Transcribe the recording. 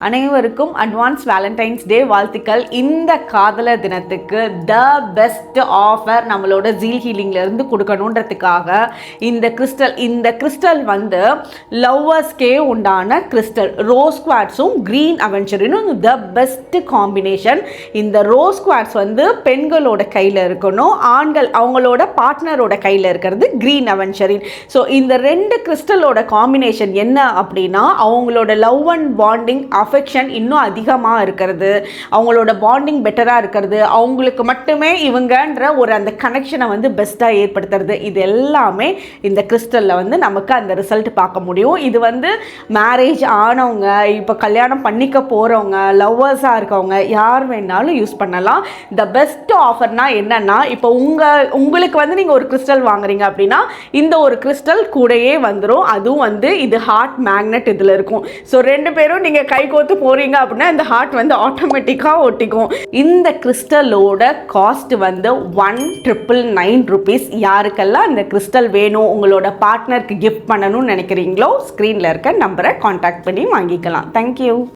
அனைவருக்கும் advance Valentine's டே வாழ்த்துக்கள். இந்த காதலர் தினத்துக்கு த பெஸ்ட் ஆஃபர் நம்மளோட ஜீல் ஹீலிங்லேருந்து கொடுக்கணுன்றதுக்காக இந்த கிறிஸ்டல் வந்து லவ்வர்ஸ்க்கே உண்டான கிறிஸ்டல் ரோஸ் குவாட்ஸும் க்ரீன் அவெஞ்சரினும் த பெஸ்ட் காம்பினேஷன். இந்த ரோஸ் குவாட்ஸ் வந்து பெண்களோட கையில் இருக்கணும், ஆண்கள் அவங்களோட பார்ட்னரோட கையில் இருக்கிறது க்ரீன் அவெஞ்சரின். ஸோ இந்த ரெண்டு கிறிஸ்டலோட காம்பினேஷன் என்ன அப்படின்னா அவங்களோட லவ் அண்ட் பாண்டிங் அஃபெக்ஷன் இன்னும் அதிகமாக இருக்கிறது, அவங்களோட பாண்டிங் பெட்டராக இருக்கிறது, அவங்களுக்கு மட்டுமே இவங்கன்ற ஒரு அந்த கனெக்ஷனை வந்து பெஸ்ட்டாக ஏற்படுத்துறது. இது எல்லாமே இந்த கிறிஸ்டலில் வந்து நமக்கு அந்த ரிசல்ட் பார்க்க முடியும். இது வந்து மேரேஜ் ஆனவங்க, இப்போ கல்யாணம் பண்ணிக்க போகிறவங்க, லவ்வர்ஸாக இருக்கவங்க யார் வேணாலும் யூஸ் பண்ணலாம். த பெஸ்ட் ஆஃபர்னா என்னன்னா, இப்போ உங்களுக்கு வந்து நீங்கள் ஒரு கிறிஸ்டல் வாங்குறீங்க அப்படின்னா இந்த ஒரு கிறிஸ்டல் கூடயே வந்துடும். அதுவும் வந்து இது ஹார்ட் மேக்னெட் இதில் இருக்கும். ஸோ ரெண்டு பேரும் நீங்கள் கை கோத்து போறீங்க அப்படின்னா இந்த ஹார்ட் வந்து ஆட்டோமேட்டிக்காக ஒட்டிக்கும். இந்த கிறிஸ்டலோட காஸ்ட் வந்து 1999 rupees. யாருக்கெல்லாம் இந்த கிறிஸ்டல் வேணும், உங்களோட பார்ட்னருக்கு கிஃப்ட் பண்ணணும்னு நினைக்கிறீங்களோ ஸ்க்ரீனில் இருக்க நம்பரை காண்டாக்ட் பண்ணி வாங்கிக்கலாம். தேங்க்யூ.